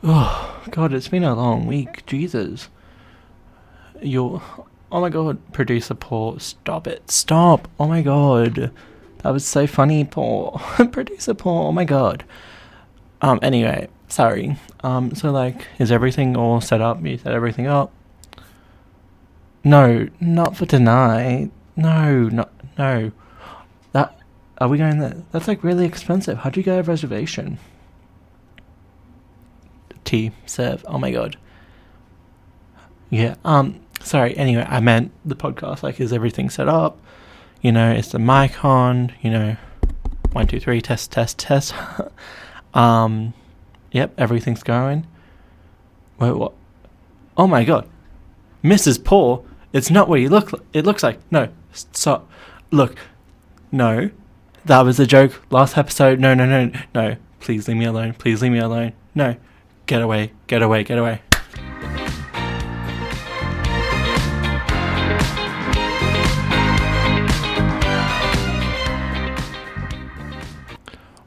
Oh, God, it's been a long week. Jesus. Oh my God, producer Paul. Stop it. Stop. Oh my God. That was so funny, Paul. Producer Paul. Oh my God. Anyway, sorry. Is everything all set up? You set everything up? No, not for tonight. No. Are we going there? That's really expensive. How'd you get a reservation? Tea, serve. Oh my God. Yeah, sorry, anyway, I meant the podcast, is everything set up? Is the mic on? 1, 2, 3, test. Yep, everything's going. Wait, what? Oh my God. Mrs. Paul, it's not what it looks like. No, stop. Look, no, that was a joke. Last episode, no. Please leave me alone. No, get away.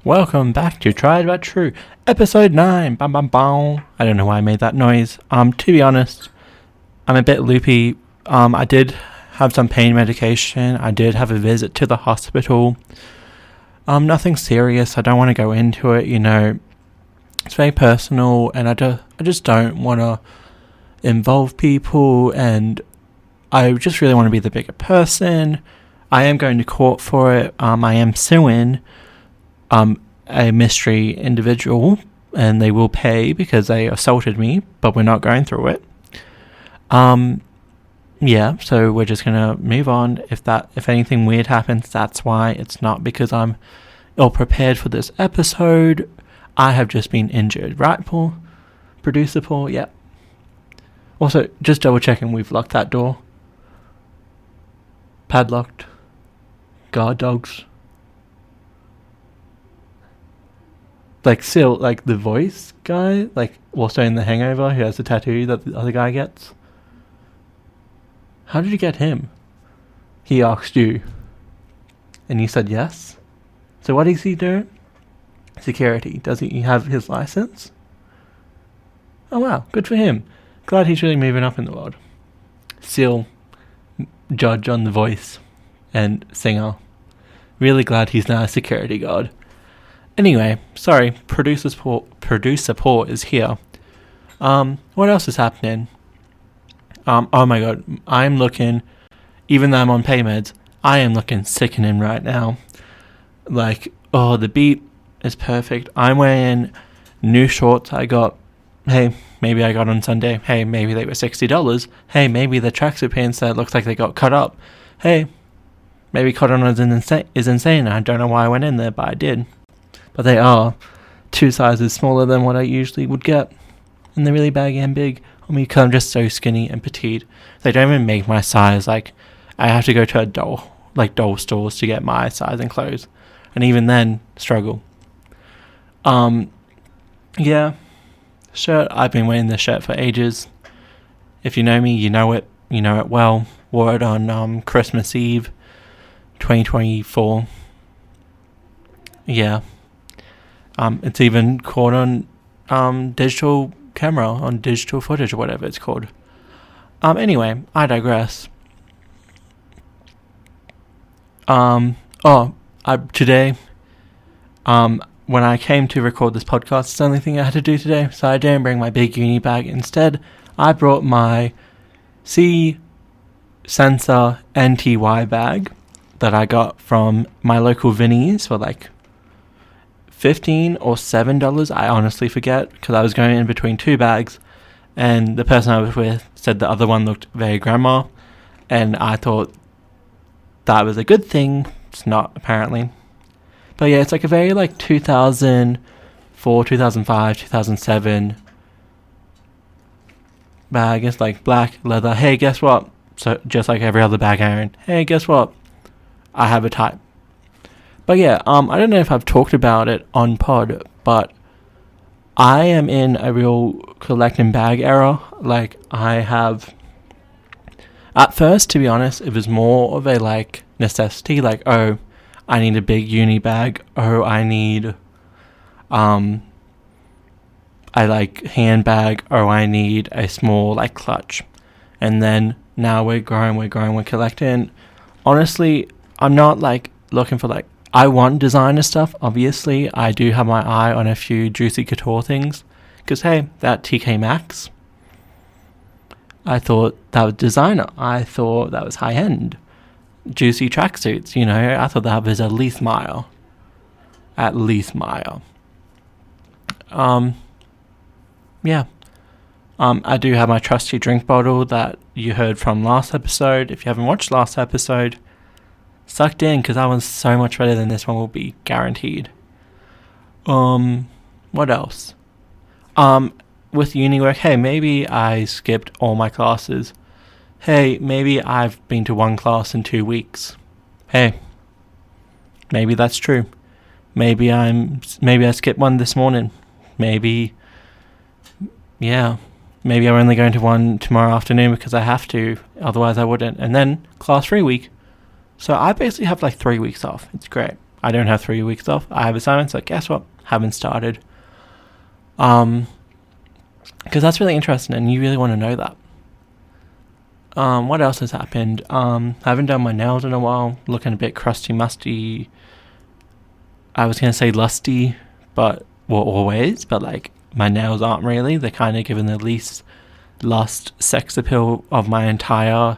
Welcome back to Tried But True, episode 9. Bam, bam, bam. I don't know why I made that noise. To be honest, I'm a bit loopy. I did have some pain medication. I did have a visit to the hospital. Nothing serious. I don't want to go into it. It's very personal, and I just don't want to involve people. And I just really want to be the bigger person. I am going to court for it. I am suing a mystery individual, and they will pay because they assaulted me, but we're not going through it. Yeah, so we're just gonna move on. If anything weird happens, that's why. It's not because I'm ill prepared for this episode. I have just been injured, right, Paul? Producer Paul, yeah. Also, just double checking we've locked that door. Padlocked. Guard dogs. Still, the voice guy, also in The Hangover, who has the tattoo that the other guy gets. How did you get him? He asked you. And you said yes? So what is he doing? Security. Does he have his license? Oh wow, good for him. Glad he's really moving up in the world. Still, judge on The Voice and singer. Really glad he's now a security guard. Anyway, sorry, producer Paul is here. What else is happening? Oh my God, I'm looking, even though I'm on pain meds, I am looking sickening right now. The beat is perfect. I'm wearing new shorts I got. Hey, maybe I got on Sunday. Hey, maybe they were $60. Hey, maybe the tracksuit pants that looks like they got cut up. Hey, maybe Cotton On is insane. I don't know why I went in there, but I did. But they are 2 sizes smaller than what I usually would get. And they're really baggy and big. Because I'm just so skinny and petite. They don't even make my size. I have to go to a doll stores to get my size in clothes. And even then, struggle. Yeah. Shirt, I've been wearing this shirt for ages. If you know me, you know it. You know it well. Wore it on Christmas Eve, 2024. Yeah. It's even caught on digital camera, on digital footage or whatever it's called. Anyway, I digress. Today, when I came to record this podcast, it's the only thing I had to do today, so I didn't bring my big uni bag. Instead, I brought my C Sensor NTY bag that I got from my local Vinnie's for $15 or $7. I honestly forget, because I was going in between 2 bags, and the person I was with said the other one looked very grandma, and I thought that was a good thing. It's not, apparently. But yeah, it's a very 2004, 2005, 2007 bag. It's black leather. Hey, guess what? So just like every other bag I own. Hey, guess what? I have a type. But yeah, I don't know if I've talked about it on pod, but I am in a real collecting bag era. I have, at first, to be honest, it was more of a necessity. Oh, I need a big uni bag. Oh, I need I like handbag, or I need a small like clutch. And then now we're growing, we're collecting. Honestly, I'm not like looking for like, I want designer stuff. Obviously, I do have my eye on a few Juicy Couture things. Because hey, that TK Maxx, I thought that was designer. I thought that was high end. Juicy tracksuits, you know, I thought that was at least mile. At least mile. Yeah. I do have my trusty drink bottle that you heard from last episode. If you haven't watched last episode, sucked in, because that one's so much better than this one will be, guaranteed. What else? With uni work, hey, maybe I skipped all my classes. Hey, maybe I've been to one class in 2 weeks. Hey, maybe that's true. Maybe I skipped one this morning. Maybe I'm only going to one tomorrow afternoon because I have to, otherwise I wouldn't. And then class free week. So I basically have like 3 weeks off. It's great. I don't have 3 weeks off. I have assignments, so guess what? Haven't started. Because that's really interesting and you really want to know that. What else has happened? I haven't done my nails in a while. Looking a bit crusty, musty. I was going to say lusty, but, well, always, but like, my nails aren't really. They're kind of giving the least lust sex appeal of my entire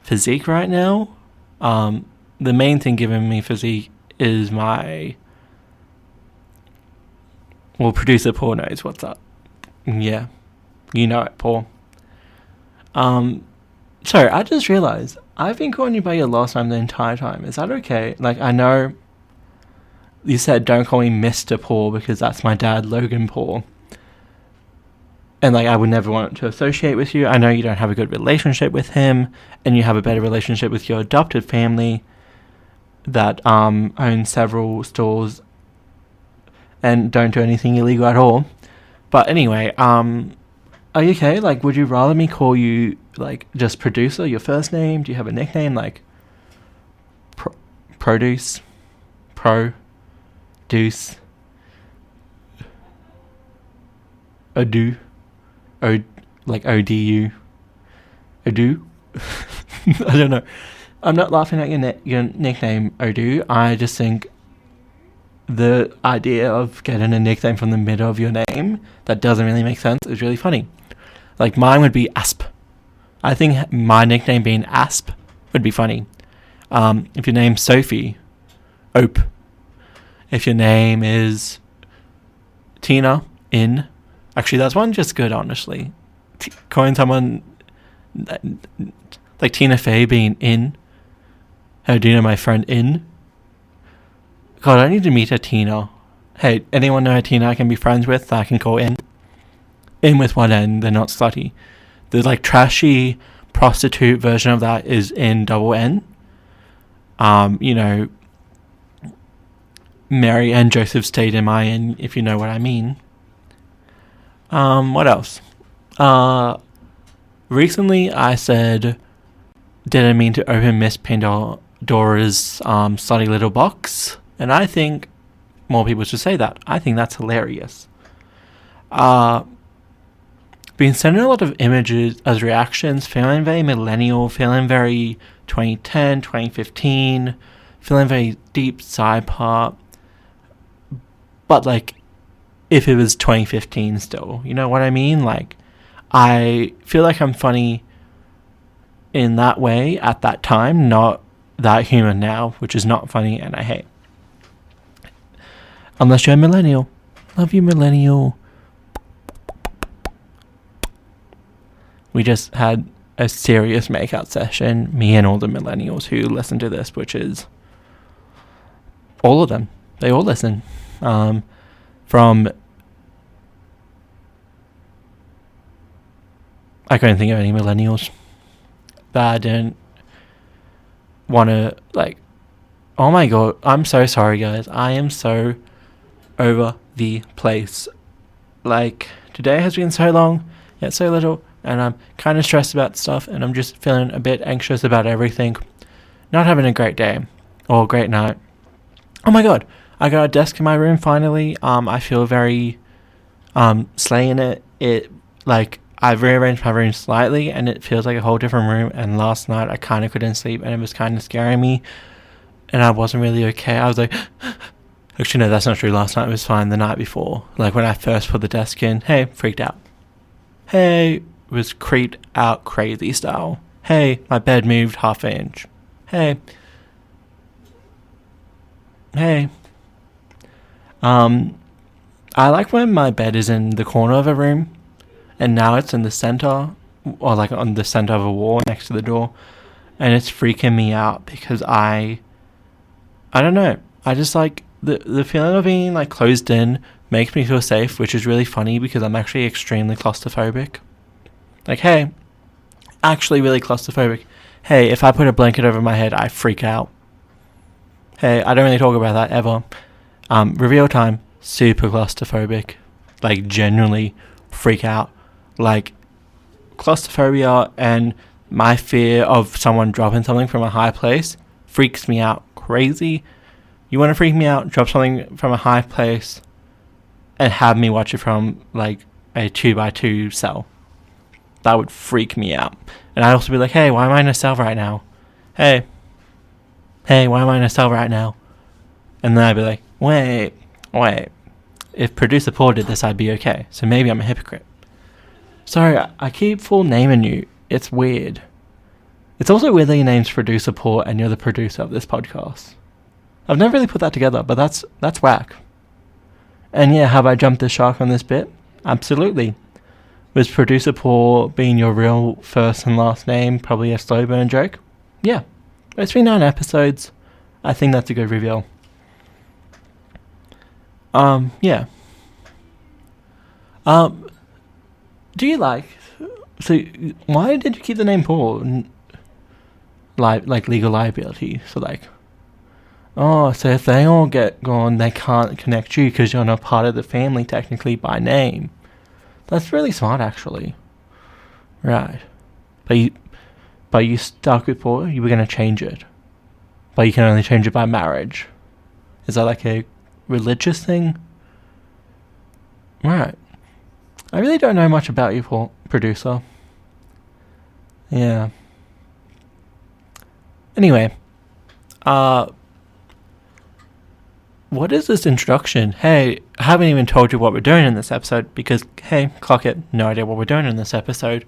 physique right now. The main thing giving me physique is my... Well, producer Paul knows what's up. Yeah. You know it, Paul. Sorry, I just realized I've been calling you by your last name the entire time. Is that okay? Like, I know you said don't call me Mr. Paul because that's my dad, Logan Paul. And like, I would never want to associate with you. I know you don't have a good relationship with him, and you have a better relationship with your adopted family that own several stores and don't do anything illegal at all. But anyway, are you okay? Like, would you rather me call you like just producer, your first name? Do you have a nickname like Produce? Deuce, Odu, like ODU, Odu. I don't know. I'm not laughing at your nickname, Odu. I just think the idea of getting a nickname from the middle of your name that doesn't really make sense is really funny. Like, mine would be Asp. I think my nickname being Asp would be funny. If your name's Sophie, Ope. If your name is Tina, In. Actually, that's one just good, honestly. Calling someone like Tina Fey being In. How do you know my friend In? God, I need to meet a Tina. Hey, anyone know a Tina I can be friends with that I can call In? In with one N, they're not slutty. The like trashy prostitute version of that is In double N. You know, Mary and Joseph stayed in my inn, if you know what I mean. What else? Recently I said, didn't mean to open Miss Pandora's slutty little box, and I think more people should say that. I think that's hilarious. Been sending a lot of images as reactions, feeling very millennial, feeling very 2010, 2015, feeling very deep side part. But like, if it was 2015 still, you know what I mean? Like, I feel like I'm funny in that way at that time, not that humor now, which is not funny and I hate. Unless you're a millennial. Love you, millennial. We just had a serious makeout session, me and all the millennials who listen to this, which is all of them. They all listen. From, I couldn't think of any millennials that I didn't want to, like, oh my god, I'm so sorry guys, I am so over the place. Like, today has been so long, yet so little, and I'm kind of stressed about stuff, and I'm just feeling a bit anxious about everything. Not having a great day, or a great night. Oh my god, I got a desk in my room finally. I feel very Slaying it like I've rearranged my room slightly and it feels like a whole different room, and last night I kind of couldn't sleep and it was kind of scaring me and I wasn't really okay. I was like actually no, that's not true. Last night was fine. The night before, like when I first put the desk in, hey, freaked out. Hey, was creeped out crazy style. Hey, my bed moved half an inch. Hey. I like when my bed is in the corner of a room and now it's in the center, or like on the center of a wall next to the door, and it's freaking me out because I don't know, I just like the feeling of being like closed in makes me feel safe, which is really funny because I'm actually extremely claustrophobic. Like, hey, actually really claustrophobic. Hey, if I put a blanket over my head, I freak out. Hey, I don't really talk about that ever. Reveal time, super claustrophobic. Like, genuinely freak out. Like, claustrophobia and my fear of someone dropping something from a high place freaks me out crazy. You want to freak me out? Drop something from a high place and have me watch it from, like, a 2x2 cell. That would freak me out. And I'd also be like, hey, why am I in a cell right now? Hey, why am I in a cell right now? And then I'd be like, wait. If producer Paul did this, I'd be okay. So maybe I'm a hypocrite. Sorry, I keep full naming you. It's weird. It's also weird that your name's producer Paul and you're the producer of this podcast. I've never really put that together, but that's whack. And yeah, have I jumped the shark on this bit? Absolutely. Was producer Paul being your real first and last name probably a slow burn joke? Yeah. It's been 9 episodes. I think that's a good reveal. Yeah. Do you like... So, why did you keep the name Paul? Like legal liability. So like... Oh, so if they all get gone, they can't connect you because you're not part of the family technically by name. That's really smart, actually. Right. But you stuck with Paul, you were going to change it. But you can only change it by marriage. Is that like a religious thing? Right. I really don't know much about you, Paul, producer. Yeah. Anyway. What is this introduction? Hey, I haven't even told you what we're doing in this episode because, hey, clock it, no idea what we're doing in this episode.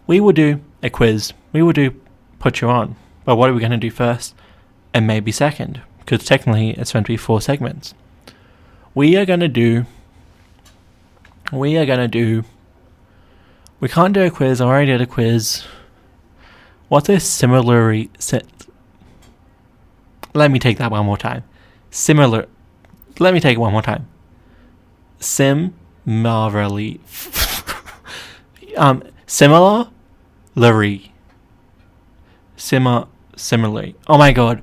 We will do a quiz. We will do put you on. But what are we going to do first? And maybe second, because technically it's meant to be 4 segments. We can't do a quiz. I already did a quiz. What's a similarly... Let me take that one more time. Let me take it one more time. Similarly. Similarly. Oh my god.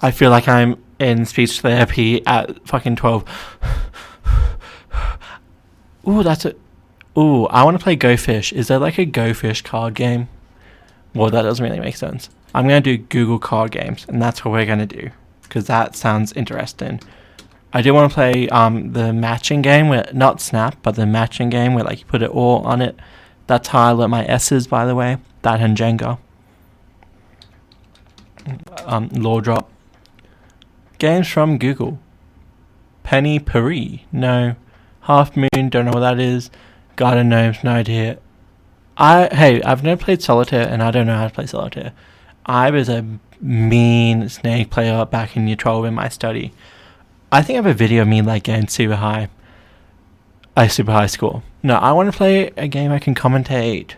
I feel like I'm in speech therapy at fucking 12. Ooh, that's it. Ooh, I want to play Go Fish. Is there like a Go Fish card game? Well, that doesn't really make sense. I'm going to do Google card games, and that's what we're going to do. Because that sounds interesting. I do want to play the matching game, where not Snap, but the matching game where like you put it all on it. That's how I learnt my S's, by the way. That and Jenga. Law drop. Games from Google. Penny Paris. No. Half Moon, don't know what that is. Garden Gnomes, no idea. I've never played Solitaire, and I don't know how to play Solitaire. I was a mean Snake player back in year 12 in my study. I think I have a video of me like getting super high score. No, I want to play a game I can commentate.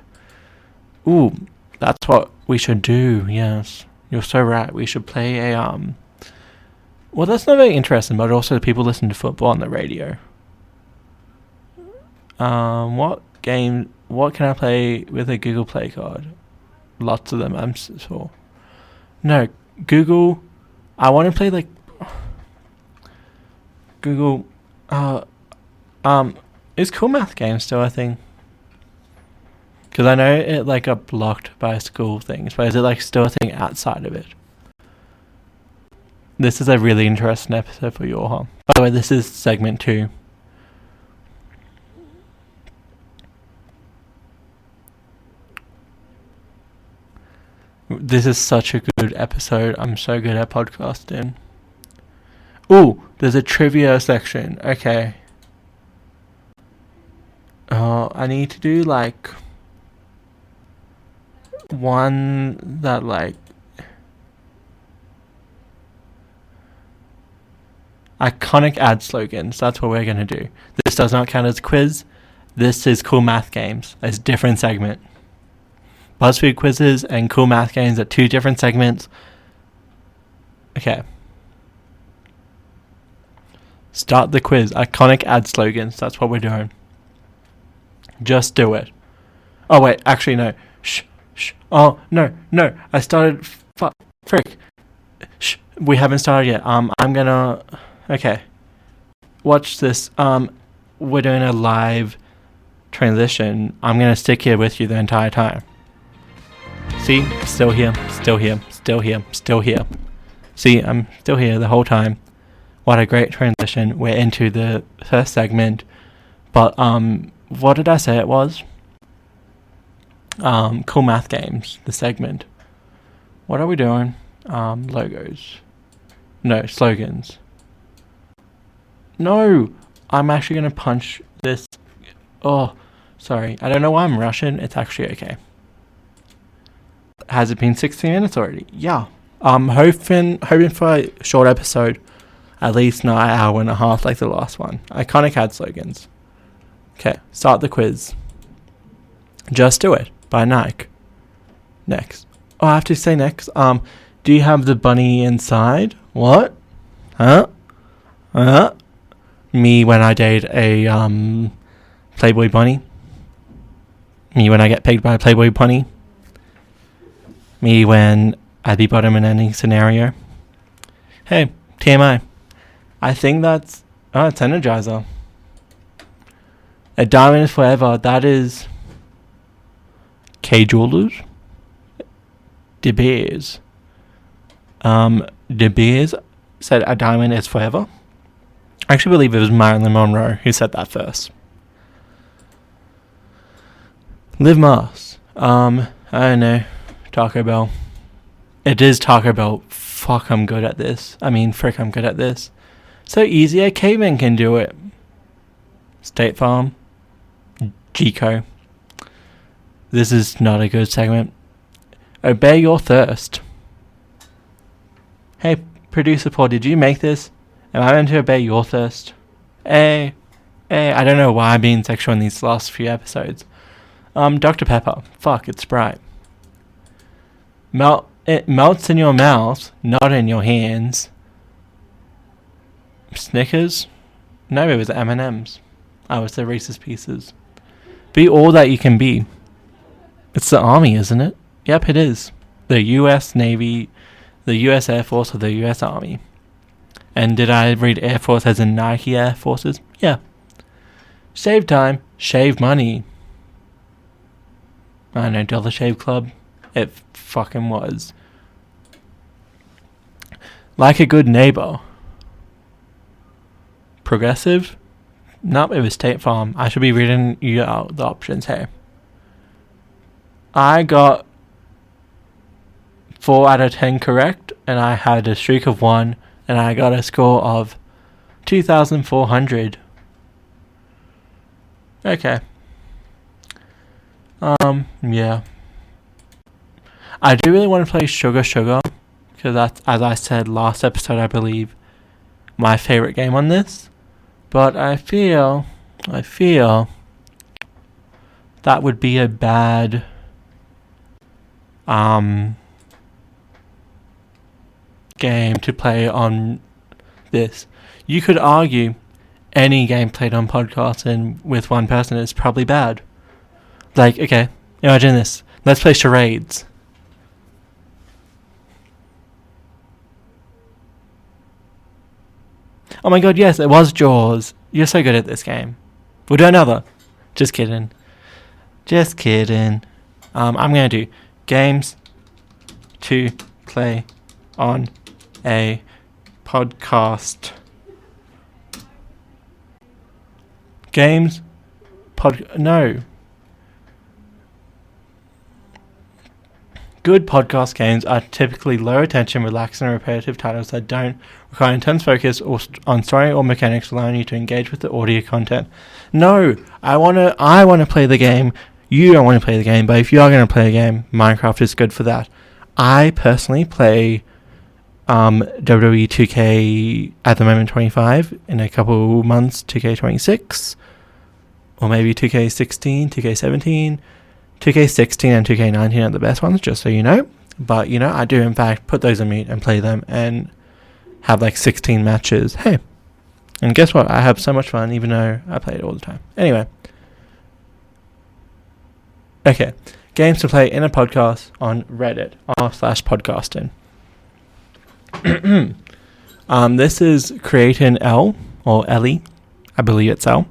Ooh, that's what we should do. Yes, you're so right. We should play a well, that's not very interesting, but also people listen to football on the radio. What can I play with a Google Play card? Lots of them, I'm sure. No, Google. I want to play like Google. Is Cool Math Game still a thing? Because I know it like got blocked by school things, but is it like still a thing outside of it? This is a really interesting episode for you all, huh? By the way, this is segment 2. This is such a good episode. I'm so good at podcasting. Ooh, there's a trivia section. Okay. I need to do like one that like iconic ad slogans. That's what we're going to do. This does not count as a quiz. This is Cool Math Games. It's a different segment. Buzzfeed Quizzes and Cool Math Games are two different segments. Okay. Start the quiz. Iconic ad slogans. That's what we're doing. Just do it. Oh, wait. Actually, no. Shh. Oh, no. I started... Frick. Shh. We haven't started yet. I'm gonna... Okay. Watch this. We're doing a live transition. I'm gonna stick here with you the entire time. See? Still here. See? I'm still here the whole time. What a great transition. We're into the first segment. But, what did I say it was? Cool Math Games, the segment. What are we doing? Logos. No, slogans. No! I'm actually going to punch this. Oh, sorry. I don't know why I'm rushing. It's actually okay. Has it been 16 minutes already? Yeah. Hoping for a short episode. At least not an hour and a half like the last one. Iconic ad slogans. Okay, start the quiz. Just Do It by Nike. Next. Oh, I have to say next. Do you have the bunny inside? What? Huh? Me when I date a Playboy bunny. Me when I get paid by a Playboy bunny. Me when I'd be bottom in any scenario. Hey, TMI. I think that's... Oh, it's Energizer. A diamond is forever. That is... K Jewelers. De Beers. De Beers said a diamond is forever. I actually believe it was Marilyn Monroe who said that first. Live Mars. I don't know. Taco Bell. It is Taco Bell. Fuck, I'm good at this. Frick, I'm good at this. So easy, a caveman can do it. State Farm. Gico. This is not a good segment. Obey Your Thirst. Hey, producer Paul, did you make this? Am I meant to obey your thirst? Hey, I don't know why I'm being sexual in these last few episodes. Dr. Pepper. Fuck, it's Sprite. It melts in your mouth, not in your hands. Snickers? No, it was M&M's. I was the Reese's Pieces. Be all that you can be. It's the Army, isn't it? Yep, it is. The U.S. Navy, the U.S. Air Force, or the U.S. Army. And did I read Air Force as in Nike Air Forces? Yeah. Save time, shave money. I don't know, Dollar Shave Club. It fucking was. Like a good neighbor. Progressive? Nope, it was State Farm. I should be reading you out the options here. I got 4 out of 10 correct, and I had a streak of 1, and I got a score of 2,400. Okay. Yeah. I do really want to play Sugar Sugar, because that's, as I said last episode, I believe, my favorite game on this. But I feel that would be a bad game to play on this. You could argue any game played on podcasting with one person is probably bad. Like, okay, imagine this. Let's play charades. Oh my god, yes, it was Jaws. You're so good at this game. We'll do another. Just kidding. I'm going to do games to play on a podcast. Good podcast games are typically low attention, relaxed, and repetitive titles that don't require intense focus on story or mechanics, allowing you to engage with the audio content. No, I wanna play the game. You don't want to play the game, but if you are going to play a game, Minecraft is good for that. I personally play WWE 2K at the moment 25, in a couple months 2K26, or maybe 2K16, 2K17, 2K16 and 2K19 are the best ones, just so you know. But, I do in fact put those on mute and play them and have like 16 matches. Hey, and guess what? I have so much fun even though I play it all the time. Anyway. Okay, games to play in a podcast on Reddit r/podcasting. This is Creatin' L, or Ellie, I believe it's L.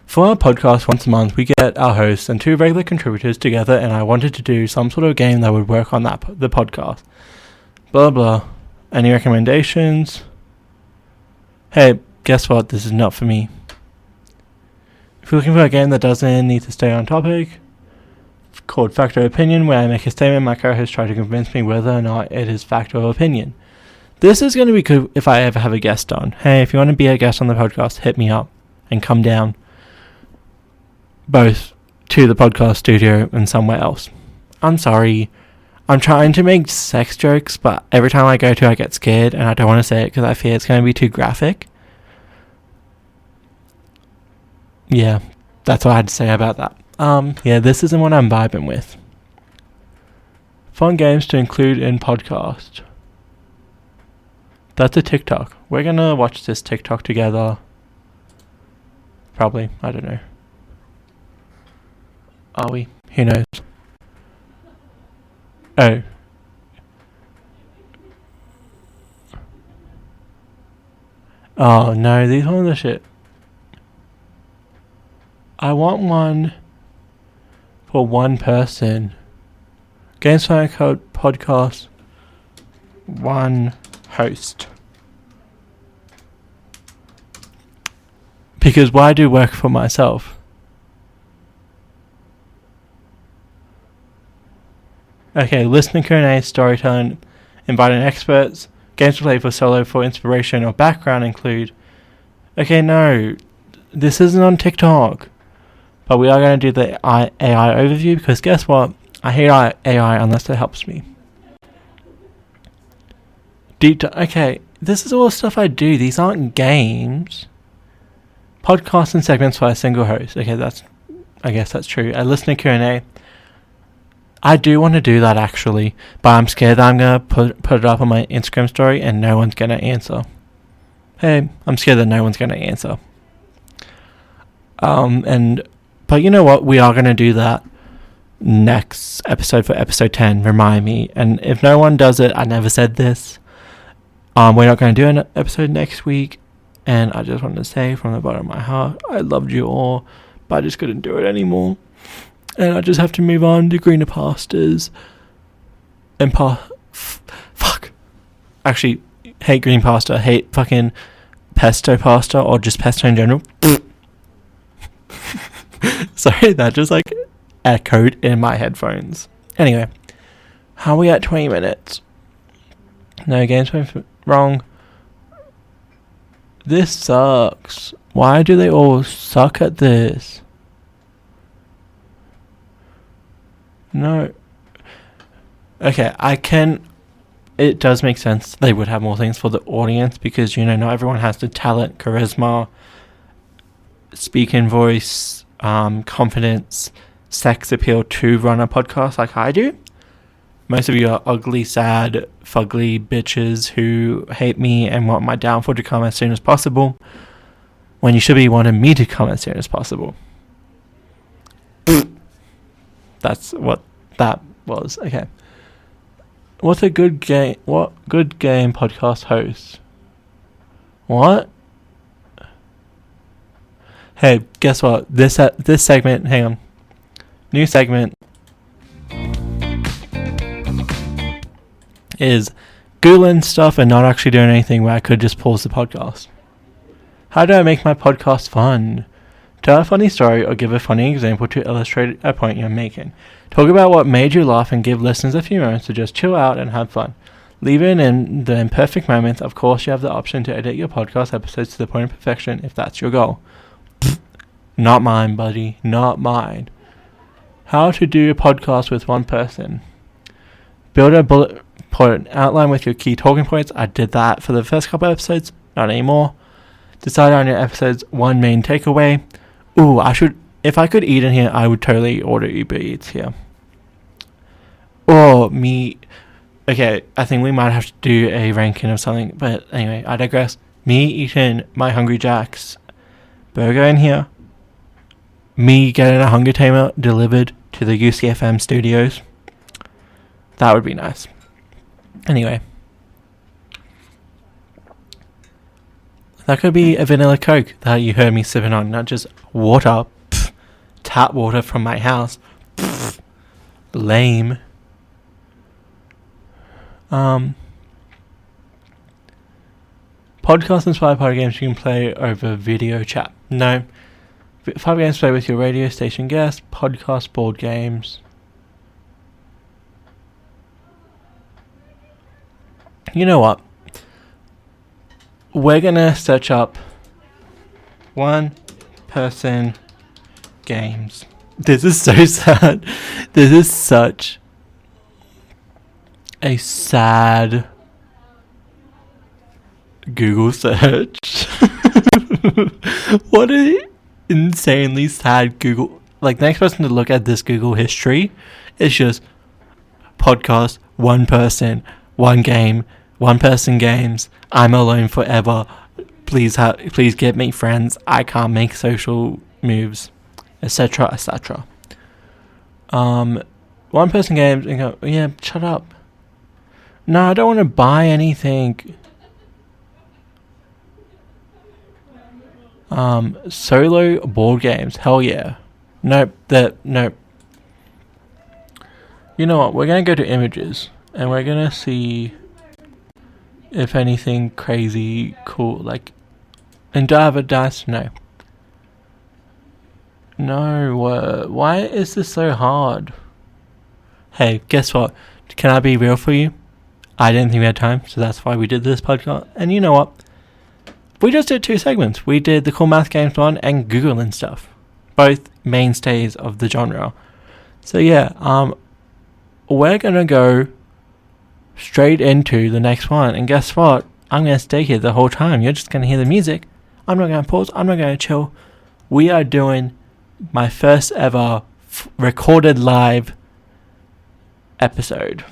For our podcast once a month, we get our hosts and 2 regular contributors together, and I wanted to do some sort of game that would work on the podcast. Blah blah. Any recommendations? Hey, guess what? This is not for me. If you're looking for a game that doesn't need to stay on topic, called Fact or Opinion, where I make a statement, my co-host try to convince me whether or not it is fact or opinion. This is going to be good if I ever have a guest on. Hey, if you want to be a guest on the podcast, hit me up and come down, both to the podcast studio and somewhere else. I'm sorry, I'm trying to make sex jokes, but every time I go to, I get scared and I don't want to say it because I fear it's going to be too graphic. Yeah, that's what I had to say about that. This isn't what I'm vibing with. Fun games to include in podcast. That's a TikTok. We're gonna watch this TikTok together. Probably. I don't know. Are we? Who knows? Oh. Oh no, these ones are shit. I want one for one person. Games Fire Code Podcast. One host. Because why do work for myself? Okay, listening Q&A, storytelling, inviting experts, games to play for solo for inspiration or background include. Okay, no, this isn't on TikTok. But we are going to do the AI overview because guess what? I hate AI unless it helps me. Okay, this is all stuff I do. These aren't games. Podcasts and segments by a single host. Okay, I guess that's true. A listener Q&A. I do want to do that actually, but I'm scared that I'm going to put it up on my Instagram story and no one's going to answer. Hey, I'm scared that no one's going to answer. But you know what? We are going to do that next episode for episode 10. Remind me. And if no one does it, I never said this. We're not going to do an episode next week. And I just wanted to say from the bottom of my heart, I loved you all, but I just couldn't do it anymore. And I just have to move on to greener pastures. And fuck. Actually, hate green pasta. Hate fucking pesto pasta or just pesto in general. Sorry, that just like echoed in my headphones. Anyway, how are we at 20 minutes? No, games wrong. This sucks. Why do they all suck at this? No. Okay, it does make sense they would have more things for the audience because, not everyone has the talent, charisma, speaking voice, confidence, sex appeal to run a podcast like I do. Most of you are ugly, sad, fugly bitches who hate me and want my downfall to come as soon as possible, when you should be wanting me to come as soon as possible. That's what that was. Okay. What's a good game? What good game podcast host? What? Hey, guess what? This segment. Hang on. New segment is Googling stuff and not actually doing anything where I could just pause the podcast. How do I make my podcast fun? Tell a funny story or give a funny example to illustrate a point you're making. Talk about what made you laugh and give listeners a few moments to just chill out and have fun. Leave in the imperfect moments. Of course, you have the option to edit your podcast episodes to the point of perfection if that's your goal. Not mine, buddy. Not mine. How to do a podcast with one person. Build a bullet point outline with your key talking points. I did that for the first couple episodes. Not anymore. Decide on your episode's one main takeaway. Ooh, if I could eat in here, I would totally order Uber Eats here. Or me. Okay, I think we might have to do a ranking of something. But anyway, I digress. Me eating my Hungry Jack's burger in here. Me getting a Hunger Tamer delivered to the UCFM studios. That would be nice. Anyway. That could be a vanilla Coke that you heard me sipping on, not just water. Tap water from my house. Lame. Podcast inspired party games you can play over video chat. No. 5 games to play with your radio station guests. Podcast board games. You know what? We're gonna search up 1-person games. This is so sad. This is such a sad Google search. What an insanely sad Google. Like, the next person to look at this Google history is just podcast, 1 person, 1 game, 1-person games. I'm alone forever. Please get me friends. I can't make social moves, etc., etc. 1-person games and go, yeah, shut up. No, I don't want to buy anything. Solo board games. Hell yeah. Nope. Nope. You know what? We're going to go to images and we're going to see if anything crazy cool, like, and do I have a dice? No. Why is this so hard? Hey, guess what? Can I be real for you? I didn't think we had time, so that's why we did this podcast. And you know what? We just did 2 segments. We did the Cool Math Games one and Google and stuff. Both mainstays of the genre. So yeah, we're gonna go straight into the next one. And guess what? I'm going to stay here the whole time. You're just going to hear the music. I'm not going to pause. I'm not going to chill. We are doing my first ever recorded live episode.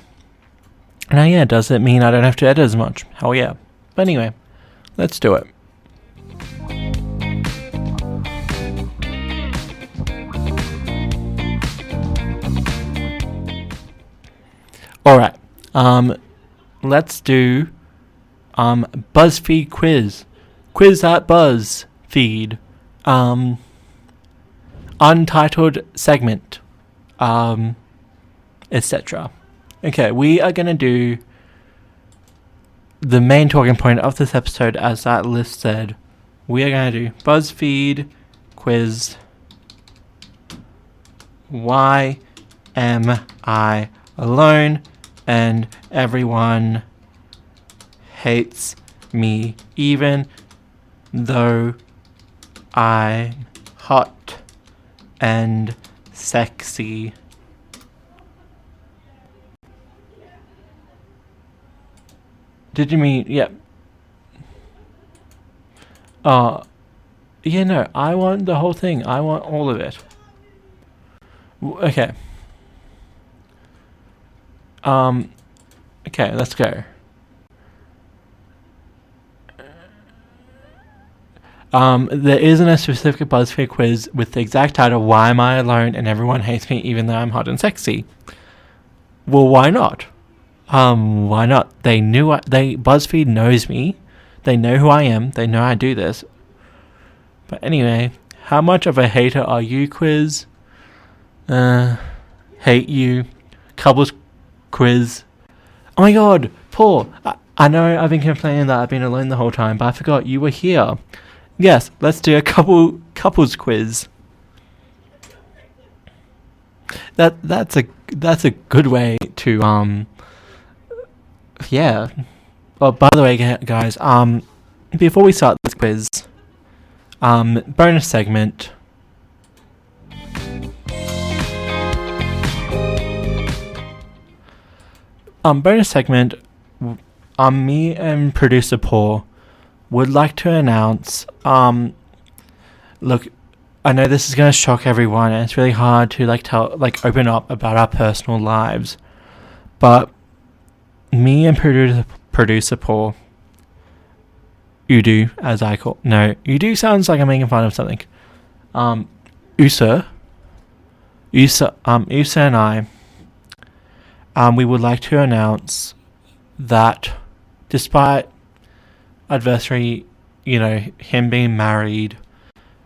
Now, yeah, does it mean I don't have to edit as much? Hell yeah. But anyway, let's do it. Alright. Let's do Buzzfeed Quiz. Quiz at Buzzfeed. Untitled segment. Etc. Okay, we are gonna do the main talking point of this episode, as that list said. We are gonna do Buzzfeed Quiz. Why am I alone and everyone hates me even though I'm hot and sexy? Did you mean, yeah. Yeah, no, I want the whole thing. I want all of it. Okay. Okay, let's go. There isn't a specific BuzzFeed quiz with the exact title, Why Am I Alone and Everyone Hates Me Even Though I'm Hot and Sexy? Well, why not? Why not? BuzzFeed knows me. They know who I am. They know I do this. But anyway, how much of a hater are you, quiz? Hate you. Couples quiz. Oh my god, Paul. I know I've been complaining that I've been alone the whole time, but I forgot you were here. Yes, let's do a couples quiz. That's a good way to yeah. Oh, by the way, guys, before we start this quiz, bonus segment. Bonus segment. Me and producer Paul would like to announce. Look, I know this is gonna shock everyone, and it's really hard to open up about our personal lives, but me and producer Paul, Udo, as I call Udo sounds like I'm making fun of something. Usa and I, we would like to announce that despite adversary, him being married,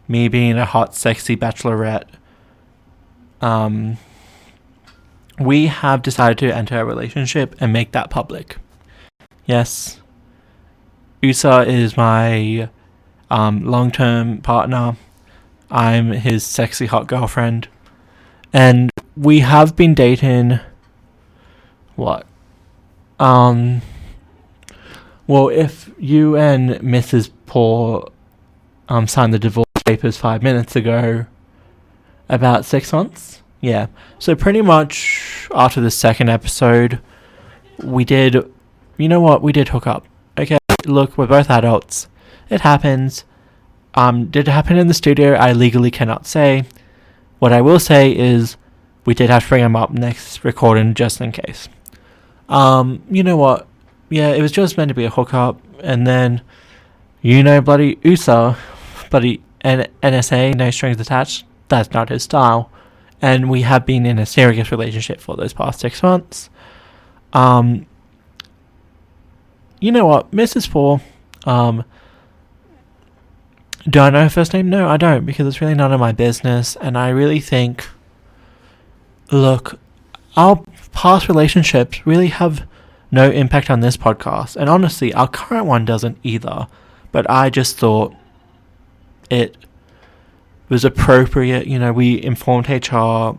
me being a hot, sexy bachelorette, we have decided to enter a relationship and make that public. Yes, Usa is my long-term partner. I'm his sexy, hot girlfriend. And we have been dating... What? Well, if you and Mrs. Paul signed the divorce papers 5 minutes ago, about 6 months? Yeah. So pretty much after the second episode, we did hook up. Okay, look, we're both adults. It happens. Did it happen in the studio? I legally cannot say. What I will say is we did have to bring him up next recording just in case. You know what? Yeah, it was just meant to be a hookup, and then, bloody USA, bloody NSA, no strings attached, that's not his style. And we have been in a serious relationship for those past 6 months. You know what, Mrs. Paul, do I know her first name? No, I don't, because it's really none of my business, and I really think, look, our past relationships really have no impact on this podcast, and honestly, our current one doesn't either, but I just thought it was appropriate. We informed HR.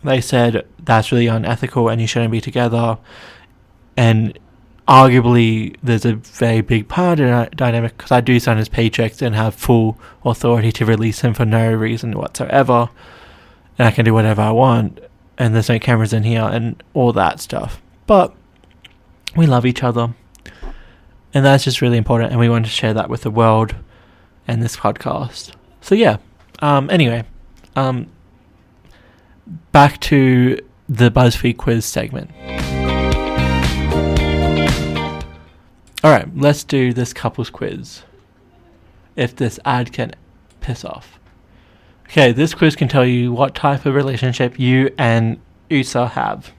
They said that's really unethical and you shouldn't be together, and arguably there's a very big power dynamic because I do sign his paychecks and have full authority to release him for no reason whatsoever, and I can do whatever I want, and there's no cameras in here and all that stuff. But we love each other, and that's just really important, and we want to share that with the world and this podcast. So yeah, anyway, back to the Buzzfeed Quiz segment. Alright, let's do this couples quiz. If this ad can piss off. Okay, this quiz can tell you what type of relationship you and USA have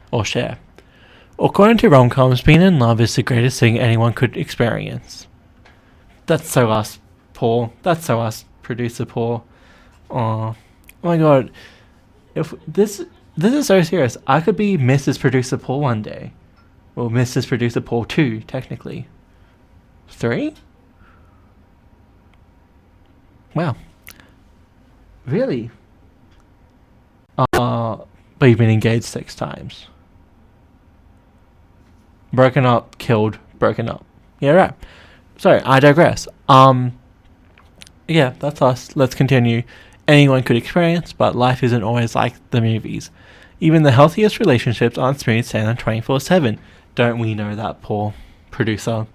or share. According to rom-coms, being in love is the greatest thing anyone could experience. That's so us, Paul. That's so us, producer Paul. Oh my god. If this is so serious. I could be Mrs. Producer Paul one day. Well, Mrs. Producer Paul 2, technically. 3? Wow. Really? But you've been engaged 6 times. Broken up, killed, broken up. Yeah, right. Sorry, I digress. Yeah, that's us. Let's continue. Anyone could experience, but life isn't always like the movies. Even the healthiest relationships aren't smooth sailing 24/7. Don't we know that, Paul, producer?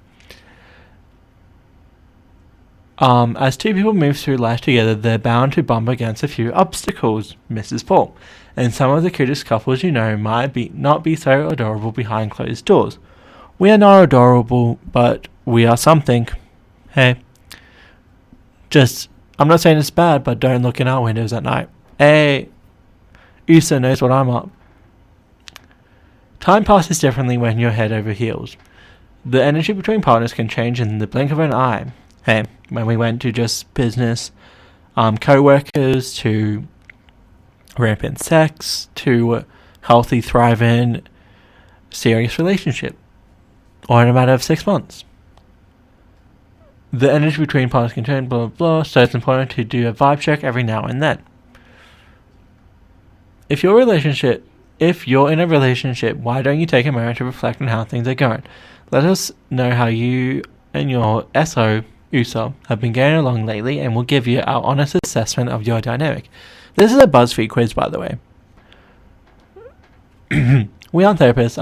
As two people move through life together, they're bound to bump against a few obstacles, Mrs. Paul. And some of the cutest couples might not be so adorable behind closed doors. We are not adorable, but we are something. Hey. I'm not saying it's bad, but don't look in our windows at night. Hey. Usa knows what I'm up. Time passes differently when you're head over heels. The energy between partners can change in the blink of an eye. Hey, when we went to just business, co-workers, to rampant sex, to healthy, thriving, serious relationship, or in a matter of 6 months. The energy between partners can change, blah, blah, blah. So it's important to do a vibe check every now and then. If you're in a relationship, why don't you take a moment to reflect on how things are going? Let us know how you and your USO have been getting along lately, and we'll give you our honest assessment of your dynamic. This is a Buzzfeed quiz, by the way. We aren't therapists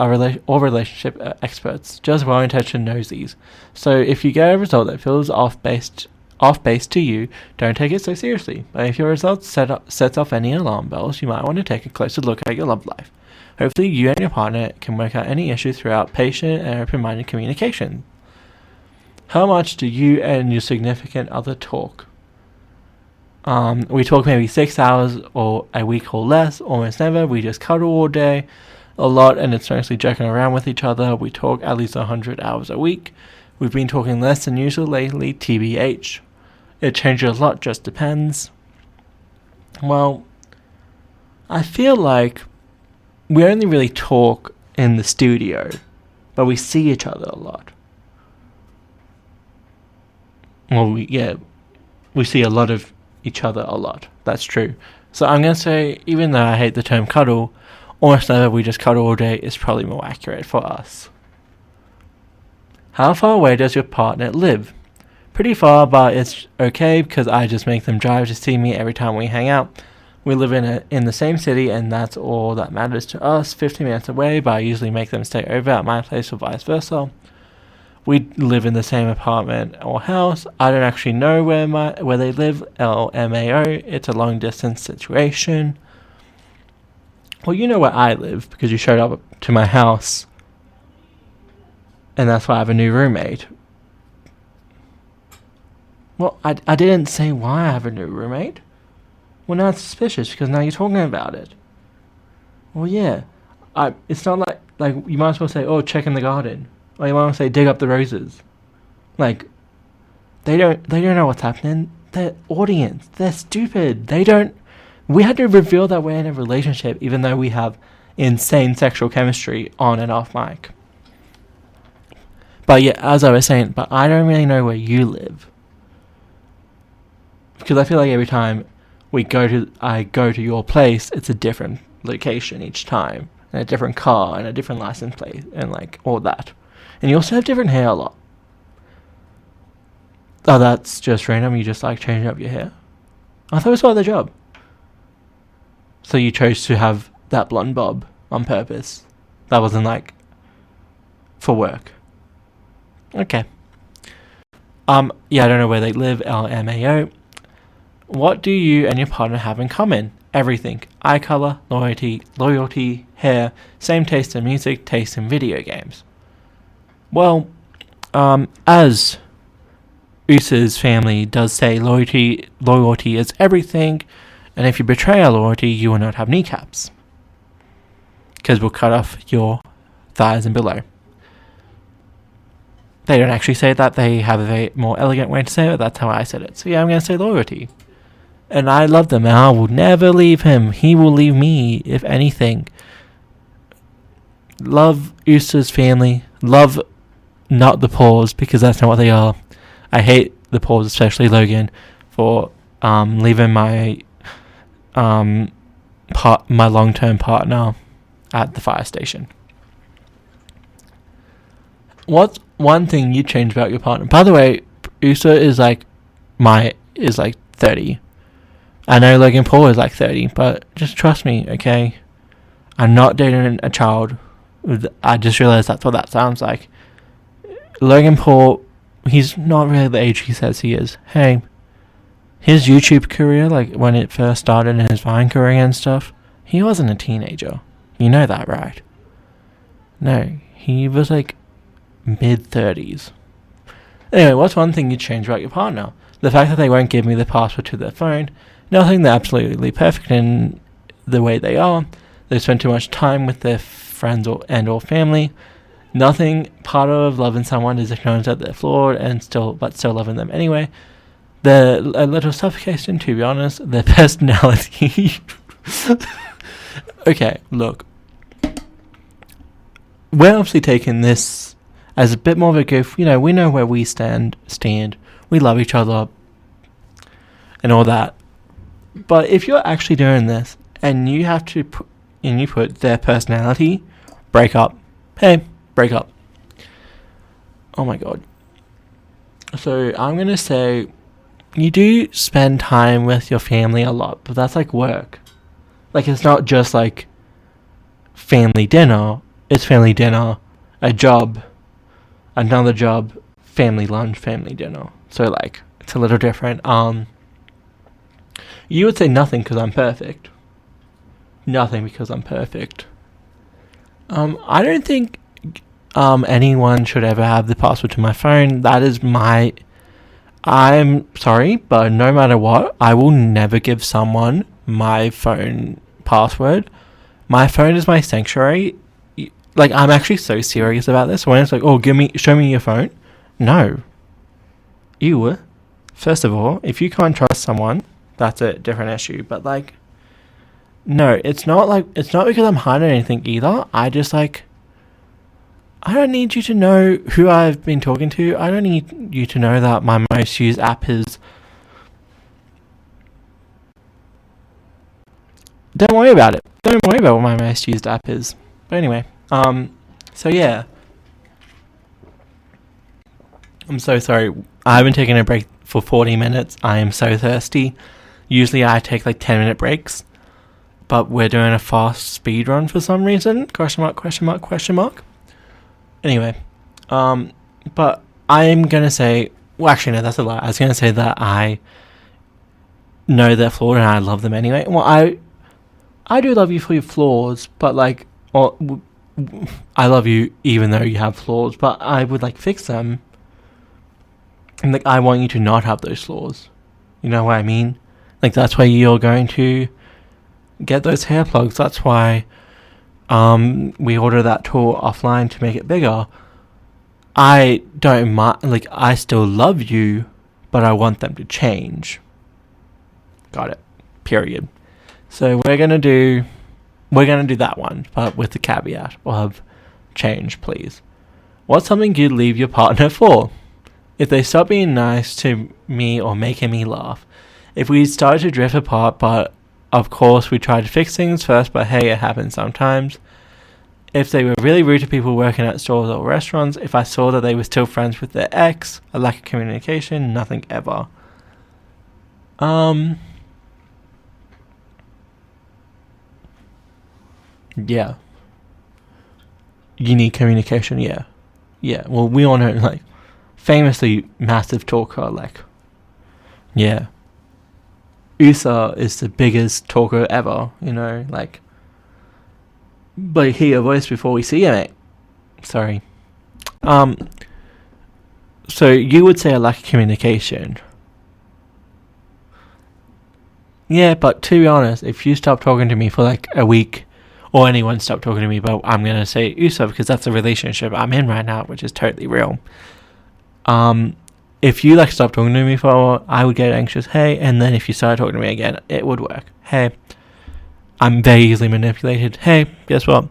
or relationship experts, just well-intentioned nosies. So if you get a result that feels off base to you, don't take it so seriously. But if your result sets off any alarm bells, you might want to take a closer look at your love life. Hopefully you and your partner can work out any issues throughout patient and open-minded communication. How much do you and your significant other talk? We talk maybe 6 hours or a week or less, almost never. We just cuddle all day, a lot, and it's mostly joking around with each other. We talk at least 100 hours a week. We've been talking less than usual lately, TBH. It changes a lot, just depends. Well, I feel like we only really talk in the studio, but we see each other a lot. Well, we see a lot of each other a lot. That's true. So I'm going to say, even though I hate the term cuddle, almost never we just cuddle all day is probably more accurate for us. How far away does your partner live? Pretty far, but it's okay because I just make them drive to see me every time we hang out. We live in the same city, and that's all that matters to us. 15 minutes away, but I usually make them stay over at my place or vice versa. We live in the same apartment or house. I don't actually know where they live. LMAO. It's a long distance situation. Well, you know where I live because you showed up to my house, and that's why I have a new roommate. Well, I didn't say why I have a new roommate. Well, now it's suspicious because now you're talking about it. Well, yeah. It's not like you might as well say, oh, check in the garden. Or you might as well say, dig up the roses. Like, they don't know what's happening. They're audience. They're stupid. We had to reveal that we're in a relationship even though we have insane sexual chemistry on and off mic. But yeah, as I was saying, but I don't really know where you live. Because I feel like every time I go to your place, it's a different location each time, and a different car, and a different license plate, and like all that. And you also have different hair a lot. Oh, that's just random. You just like changing up your hair. I thought it was part of the job. So you chose to have that blonde bob on purpose. That wasn't like for work. Okay. Yeah, I don't know where they live. LMAO. What do you and your partner have in common? Everything. Eye color, loyalty, hair, same taste in music, taste in video games. Well, as Usa's family does say, loyalty is everything, and if you betray our loyalty, you will not have kneecaps. Because we'll cut off your thighs and below. They don't actually say that, they have a more elegant way to say it, that's how I said it. So yeah, I'm going to say loyalty. And I love them, and I will never leave him. He will leave me, if anything. Love Usa's family. Love not the paws, because that's not what they are. I hate the paws, especially Logan, for leaving my long-term partner at the fire station. What's one thing you change about your partner? By the way, Usa is like 30. I know Logan Paul is like 30, but just trust me, okay? I'm not dating a child. I just realized that's what that sounds like. Logan Paul, he's not really the age he says he is. Hey, his YouTube career, like when it first started and his Vine career and stuff, he wasn't a teenager. You know that, right? No, he was like mid-30s. Anyway, what's one thing you'd change about your partner? The fact that they won't give me the password to their phone. Nothing, they're absolutely perfect in the way they are. They spend too much time with their friends or family. Nothing. Part of loving someone is acknowledging that they're flawed but still loving them anyway. They're a little suffocation, to be honest. Their personality. Okay, look. We're obviously taking this as a bit more of a goof. You know, we know where we stand. we love each other, and all that. But if you're actually doing this and you have to put their personality, break up. Hey, break up. Oh my god. So I'm going to say you do spend time with your family a lot, but that's like work. Like, it's not just like family dinner. It's family dinner, a job, another job, family lunch, family dinner. So like, it's a little different. You would say nothing because I'm perfect. Nothing because I'm perfect. I don't think anyone should ever have the password to my phone. That is my... I'm sorry, but no matter what, I will never give someone my phone password. My phone is my sanctuary. Like, I'm actually so serious about this. When it's like, oh, show me your phone. No. You. First of all, if you can't trust someone, that's a different issue. But like, no, it's not because I'm hiding anything either. I just like, I don't need you to know who I've been talking to. I don't need you to know that my most used app is... Don't worry about it. Don't worry about what my most used app is. But anyway, so yeah. I'm so sorry. I haven't taken a break for 40 minutes. I am so thirsty. Usually I take like 10-minute breaks. But we're doing a fast speed run for some reason. Question mark, question mark, question mark. Anyway, but I'm going to say, well, actually, no, that's a lie. I was going to say that I know they're flawed and I love them anyway. Well, I do love you for your flaws, but like, I love you even though you have flaws, but I would like fix them. And like, I want you to not have those flaws. You know what I mean? Like, that's why you're going to get those hair plugs. That's why we order that tool offline to make it bigger. I don't mind, like, I still love you, but I want them to change. Got it. Period. So we're gonna do that one, but with the caveat of change, please. What's something you'd leave your partner for? If they stop being nice to me or making me laugh. If we started to drift apart, but of course we tried to fix things first, but hey, it happens sometimes. If they were really rude to people working at stores or restaurants. If I saw that they were still friends with their ex. A lack of communication. Nothing ever. Yeah. You need communication, yeah. Yeah, well, we all know, like, famously massive talker, like, yeah. Usa is the biggest talker ever, you know, like, but hear your voice before we see you, mate. Sorry. So you would say a lack of communication. Yeah, but to be honest, if you stop talking to me for like a week, or anyone stop talking to me, but I'm going to say Usa because that's the relationship I'm in right now, which is totally real. If you like stop talking to me for a while, I would get anxious, hey, and then if you started talking to me again, it would work. Hey, I'm very easily manipulated. Hey, guess what?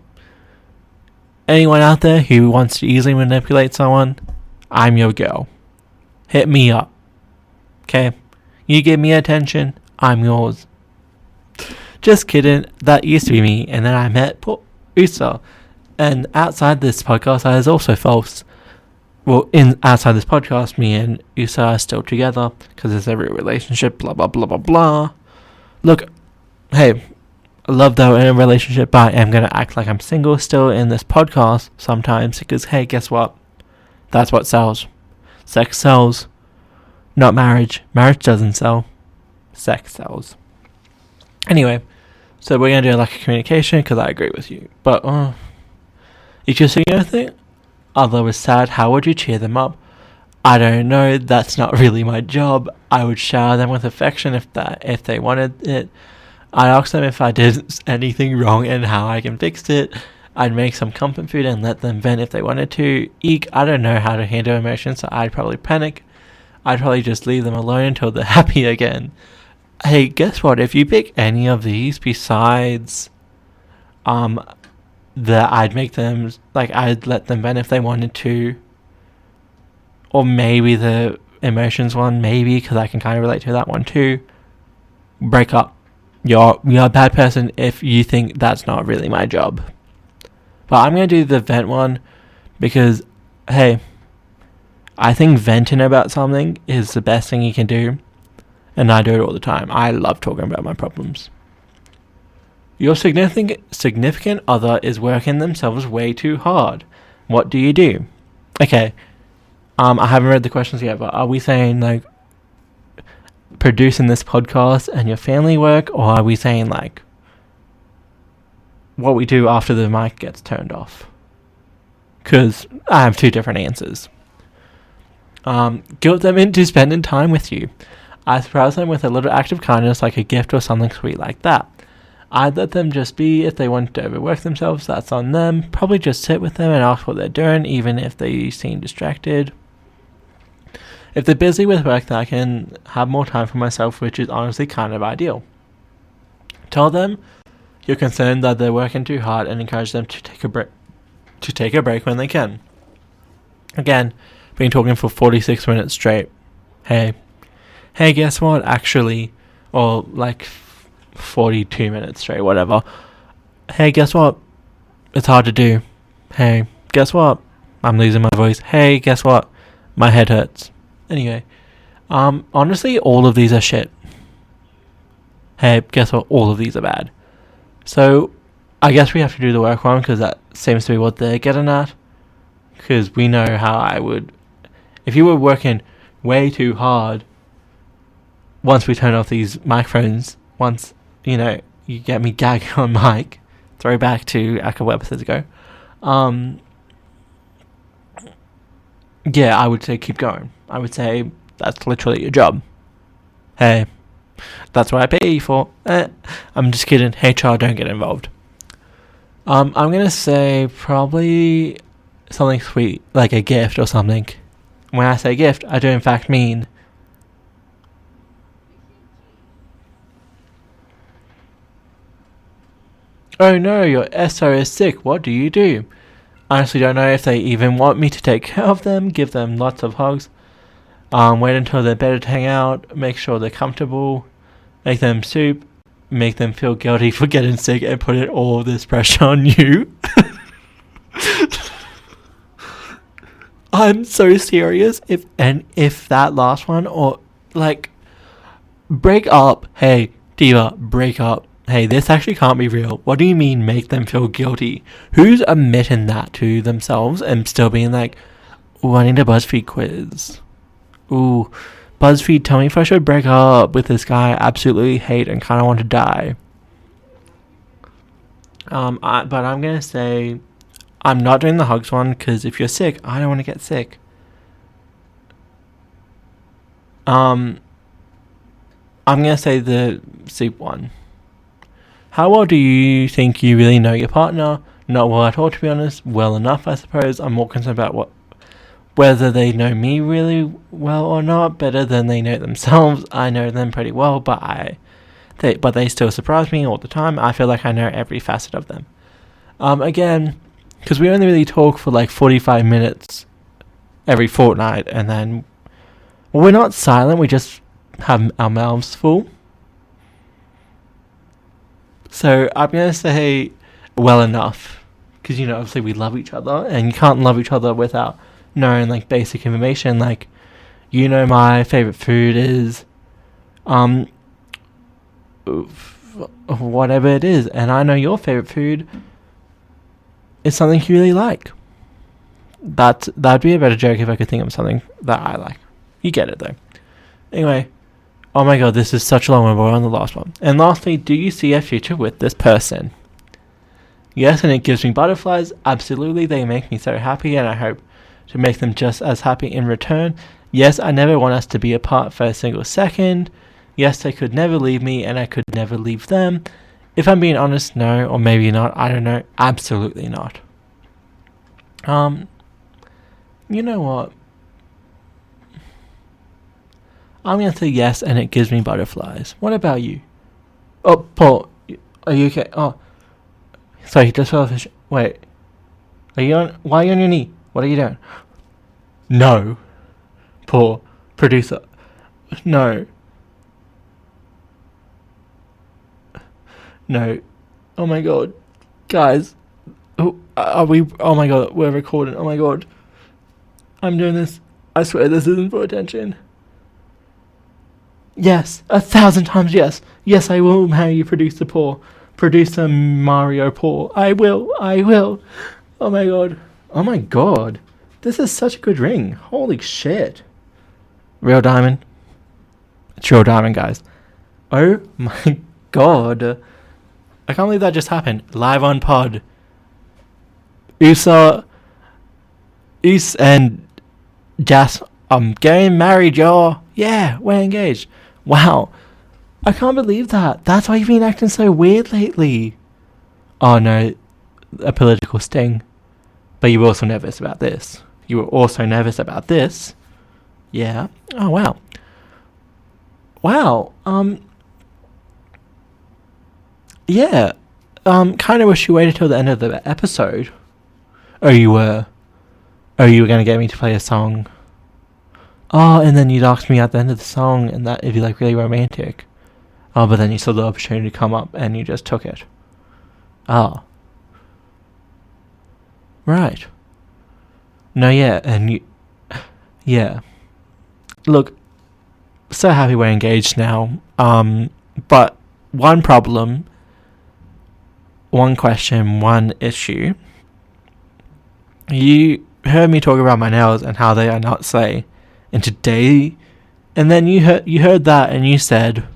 Anyone out there who wants to easily manipulate someone, I'm your girl. Hit me up. Okay? You give me attention, I'm yours. Just kidding, that used to be me, and then I met Usa. And outside this podcast, that is also false. Well, outside this podcast, me and Usa are still together, because it's a real relationship, blah, blah, blah, blah, blah. Look, hey, I love that we're in a relationship, but I am going to act like I'm single still in this podcast sometimes, because, hey, guess what? That's what sells. Sex sells. Not marriage. Marriage doesn't sell. Sex sells. Anyway, so we're going to do a lack of communication, because I agree with you. But, if you're seeing anything, other was sad, how would you cheer them up? I don't know, that's not really my job. I would shower them with affection if they wanted it. I'd ask them if I did anything wrong and how I can fix it. I'd make some comfort food and let them vent if they wanted to. I don't know how to handle emotions, so I'd probably panic. I'd probably just leave them alone until they're happy again. Hey, guess what? If you pick any of these besides that I'd make them, like, I'd let them vent if they wanted to, or maybe the emotions one, maybe, because I can kind of relate to that one too. Break up. You're a bad person if you think that's not really my job. But I'm going to do the vent one because, hey, I think venting about something is the best thing you can do. And I do it all the time. I love talking about my problems. Your significant other is working themselves way too hard. What do you do? Okay. I haven't read the questions yet, but are we saying like producing this podcast and your family work, or are we saying like what we do after the mic gets turned off? Because I have two different answers. Guilt them into spending time with you. I surprise them with a little act of kindness like a gift or something sweet like that. I'd let them just be. If they want to overwork themselves, that's on them. Probably just sit with them and ask what they're doing, even if they seem distracted. If they're busy with work, then I can have more time for myself, which is honestly kind of ideal. Tell them you're concerned that they're working too hard and encourage them to take a break when they can. Again, been talking for 46 minutes straight. Hey, guess what? Actually, or like 42 minutes straight, whatever. Hey, guess what? It's hard to do. Hey, guess what? I'm losing my voice. Hey, guess what? My head hurts. Anyway, honestly, all of these are shit. Hey, guess what? All of these are bad. So, I guess we have to do the work one because that seems to be what they're getting at. Because we know how I would... If you were working way too hard, once we turn off these microphones, once, you get me gagging on mic, throwback to a couple episodes ago, yeah, I would say keep going. I would say that's literally your job. Hey, that's what I pay you for. I'm just kidding. HR, don't get involved. I'm going to say probably something sweet, like a gift or something. When I say gift, I do in fact mean oh no, your SO is sick, what do you do? Honestly don't know if they even want me to take care of them, give them lots of hugs, wait until they're better to hang out, make sure they're comfortable, make them soup, make them feel guilty for getting sick and put all this pressure on you. I'm so serious. If that last one, or like break up. Hey, Diva, break up. Hey, this actually can't be real. What do you mean make them feel guilty? Who's admitting that to themselves and still being like, ooh, I need a Buzzfeed quiz. Ooh, BuzzFeed, tell me if I should break up with this guy I absolutely hate and kind of want to die. But I'm going to say I'm not doing the hugs one because if you're sick, I don't want to get sick. I'm going to say the soup one. How well do you think you really know your partner? Not well at all, to be honest. Well enough, I suppose. I'm more concerned about whether they know me really well or not, better than they know themselves. I know them pretty well, but they still surprise me all the time. I feel like I know every facet of them. Again, because we only really talk for like 45 minutes every fortnight, and then we're not silent, we just have our mouths full. So I'm going to say well enough, because obviously we love each other, and you can't love each other without knowing like basic information. Like, my favorite food is whatever it is, and I know your favorite food is something you really like. That'd be a better joke if I could think of something that I like. You get it though. Anyway, oh my god, this is such a long one, but we're on the last one. And lastly, do you see a future with this person? Yes, and it gives me butterflies. Absolutely, they make me so happy, and I hope to make them just as happy in return. Yes, I never want us to be apart for a single second. Yes, they could never leave me, and I could never leave them. If I'm being honest, no, or maybe not, I don't know. Absolutely not. You know what? I'm going to say yes, and it gives me butterflies. What about you? Oh, Paul, are you okay? Oh, sorry, just fell off. Wait, why are you on your knee? What are you doing? No, Paul, Producer. No. No. Oh my god. Guys. Are we... Oh my god, we're recording. Oh my god. I'm doing this. I swear this isn't for attention. Yes. 1,000 times yes. Yes, I will marry you, Producer Paul. Producer Mario Paul. I will. Oh my god. Oh my god. This is such a good ring. Holy shit. Real diamond. It's real diamond, guys. Oh my god. I can't believe that just happened. Live on pod. Us and Jas, I'm getting married, y'all. Yeah, we're engaged. Wow. I can't believe that. That's why you've been acting so weird lately. Oh no, a political sting. But you were also nervous about this. Yeah. Oh wow. Wow. Yeah. Kind of wish you waited till the end of the episode. Oh, you were going to get me to play a song. Oh, and then you'd ask me at the end of the song, and that it'd be like really romantic. Oh, but then you saw the opportunity come up, and you just took it. Oh. Right. No, yeah, and you... Yeah. Look, so happy we're engaged now. But one problem, one question, one issue. You heard me talk about my nails and how they are not slay. And today, and then you heard that and you said,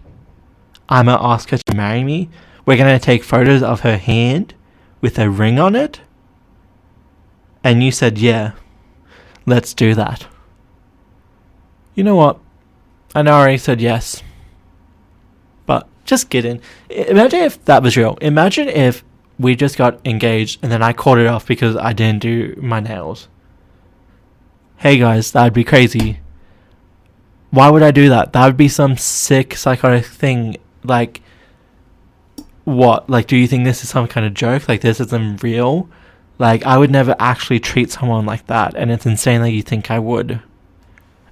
I'm gonna ask her to marry me. We're gonna take photos of her hand with a ring on it. And you said, yeah, let's do that. You know what? I know I already said yes. But just kidding. Imagine if that was real. Imagine if we just got engaged and then I called it off because I didn't do my nails. Hey guys, that would be crazy. Why would I do that? That would be some sick psychotic thing. Like, what? Like, do you think this is some kind of joke? Like, this isn't real? Like, I would never actually treat someone like that, and it's insane that you think I would.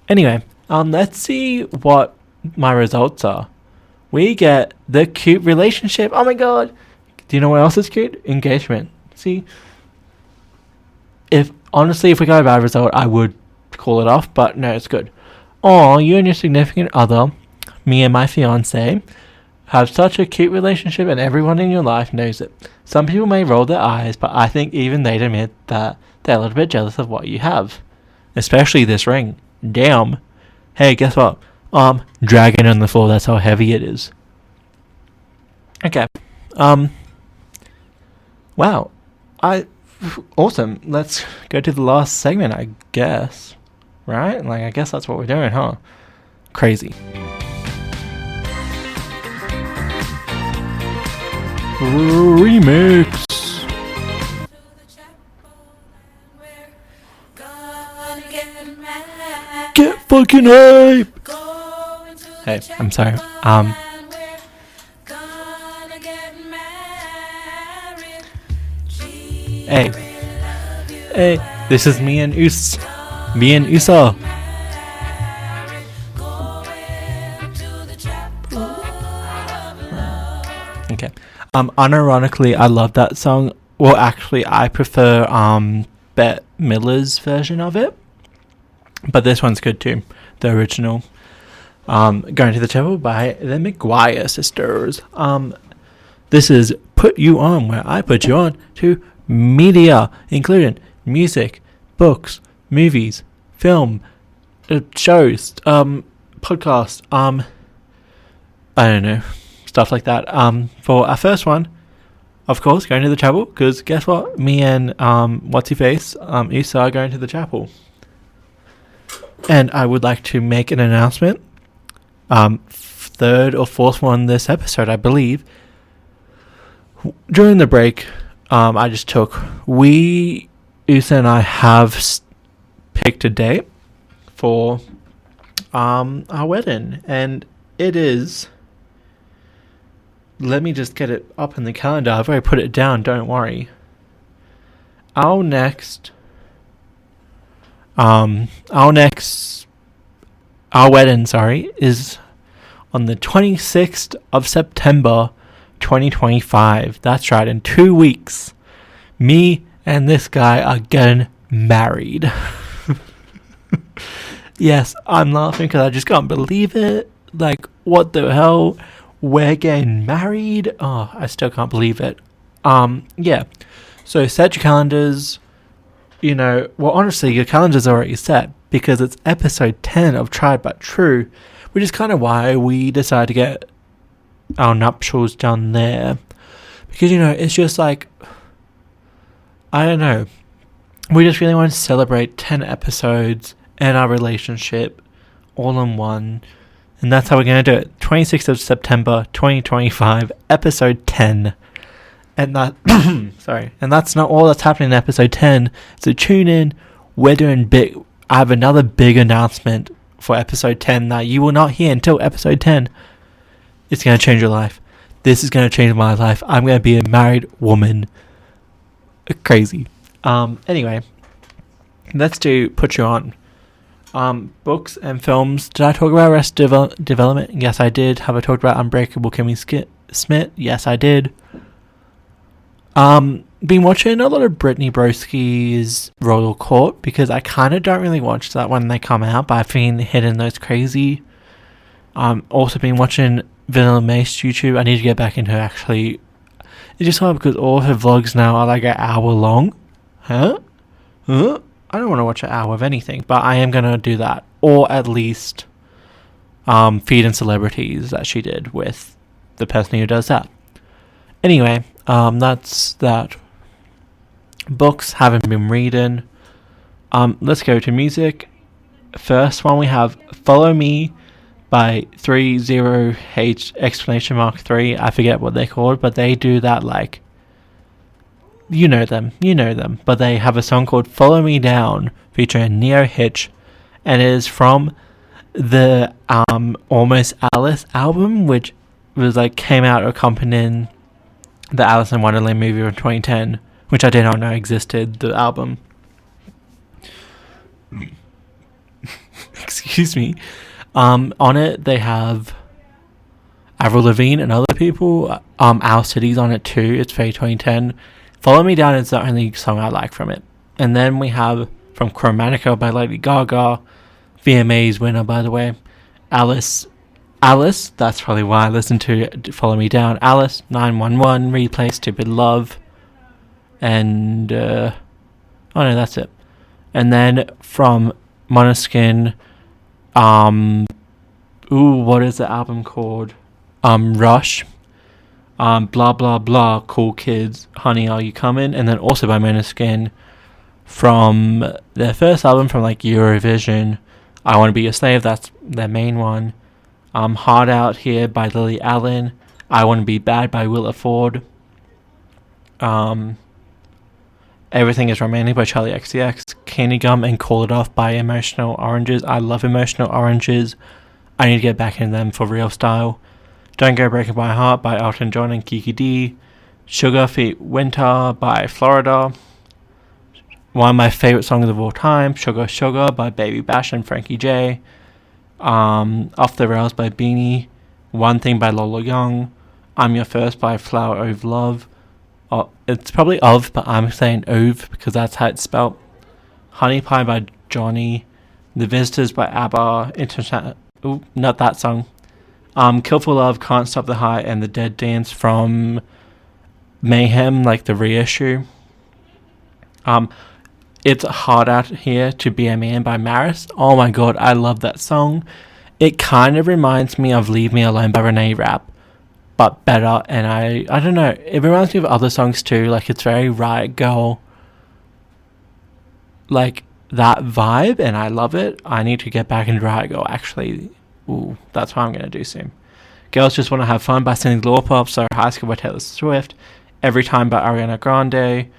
Anyway, let's see what my results are. We get the cute relationship. Oh my god. Do you know what else is cute? Engagement. See? If we got a bad result, I would call it off, but no, it's good. Oh, you and your significant other, me and my fiance, have such a cute relationship and everyone in your life knows it. Some people may roll their eyes, but I think even they'd admit that they're a little bit jealous of what you have. Especially this ring. Damn. Hey, guess what? Dragging on the floor, that's how heavy it is. Okay. Wow. Awesome. Let's go to the last segment, I guess. Right? Like, I guess that's what we're doing, huh? Crazy. Remix. Get fucking hype. Hey, I'm sorry. Hey, this is me and Usa. Okay. Unironically, I love that song. Well, actually, I prefer Bette Midler's version of it, but this one's good too. The original. Going to the Chapel by the McGuire sisters. This is Put You On, where I put you on to media, including music, books, movies, film, shows, podcasts, I don't know, stuff like that. For our first one, of course, going to the chapel, because guess what? Me and what's-he-face, Issa are going to the chapel. And I would like to make an announcement. Third or fourth one this episode, I believe. During the break, I just took, Issa and I have picked a date for our wedding, and it is, let me just get it up in the calendar. I've already put it down, don't worry. Our next our wedding, is on the 26th of September 2025. That's right, in 2 weeks, me and this guy are getting married. Yes, I'm laughing because I just can't believe it. Like, what the hell? We're getting married? Oh, I still can't believe it. Yeah. So set your calendars. Honestly, your calendar's already set because it's episode 10 of Tried But True, which is kind of why we decided to get our nuptials done there. Because, it's just like, I don't know. We just really want to celebrate 10 episodes and our relationship all in one. And that's how we're going to do it. 26th of September, 2025, episode 10. And that, and that's not all that's happening in episode 10. So tune in. We're doing big. I have another big announcement for episode 10 that you will not hear until episode 10. It's going to change your life. This is going to change my life. I'm going to be a married woman. Crazy. Anyway, let's do Put You On. Books and films. Did I talk about Arrested Development? Yes, I did. Have I talked about Unbreakable Kimmy Schmidt? Yes, I did. Been watching a lot of Brittany Broski's Royal Court because I kind of don't really watch that when they come out, but I've been hitting those crazy. Also been watching Vanilla Mace YouTube. I need to get back into actually. It's just hard because all her vlogs now are like an hour long. Huh? I don't want to watch an hour of anything, but I am going to do that. Or at least Feeding Celebrities that she did with the person who does that. Anyway, that's that. Books, haven't been reading. Let's go to music. First one we have Follow Me by 30H exclamation mark 3. I forget what they're called, but they do that like... You know them. But they have a song called Follow Me Down featuring Neo Hitch, and it is from the Almost Alice album, which was like came out accompanying the Alice in Wonderland movie from 2010, which I did not know existed, the album. Excuse me. On it they have Avril Lavigne and other people. Our City's on it too. It's very 2010. Follow Me Down is the only song I like from it. And then we have from Chromatica by Lady Gaga, VMA's winner, by the way, Alice, that's probably why I listened to Follow Me Down. Alice, 911, Replay, Stupid Love, and, oh no, that's it. And then from Måneskin, what is the album called? Rush. Blah blah blah, Cool Kids, Honey Are You Coming? And then also by Måneskin from their first album from like Eurovision, I Want to Be Your Slave, that's their main one. Hard Out Here by Lily Allen, I Want to Be Bad by Willa Ford, Everything Is Romantic by Charlie XCX, Candy Gum and Call It Off by Emotional Oranges. I love Emotional Oranges. I need to get back into them for real style. Don't Go Breaking My Heart by Elton John and Kiki D. Sugar Feet Winter by Florida. One of my favorite songs of all time, Sugar Sugar by Baby Bash and Frankie J. Off the Rails by Beanie. One Thing by Lola Young. I'm Your First by Flower Ove Love. It's probably Ove, but I'm saying Ove because that's how it's spelled. Honey Pie by Johnny. The Visitors by ABBA. Not that song. Kill for Love, Can't Stop the High, and The Dead Dance from Mayhem, like the reissue. It's Hard Out Here to Be a Man by Maris. Oh my god, I love that song. It kind of reminds me of Leave Me Alone by Renee Rapp, but better. And I don't know, it reminds me of other songs too. Like it's very Riot Girl, like that vibe, and I love it. I need to get back into Riot Girl actually. Ooh, that's what I'm going to do soon. Girls Just Want to Have Fun by Cyndi Lauper. So High School by Taylor Swift. Every Time by Ariana Grande.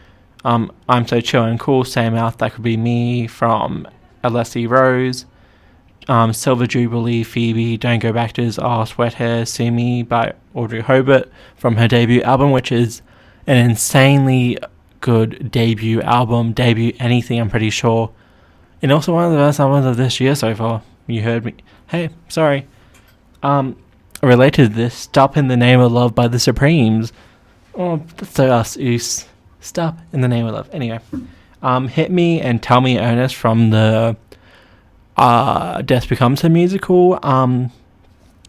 I'm So Chill and Cool, Same Mouth, That Could Be Me from Alessi Rose. Silver Jubilee, Phoebe, Don't Go Back to His Arse, Wet Hair, See Me by Audrey Hobart from her debut album, which is an insanely good debut album. Debut anything, I'm pretty sure. And also one of the best albums of this year so far. You heard me. Hey, sorry. Related to this, Stop in the Name of Love by the Supremes. Oh, that's so us, Oos. Stop in the Name of Love. Anyway, Hit Me and Tell Me Ernest from the Death Becomes Her musical.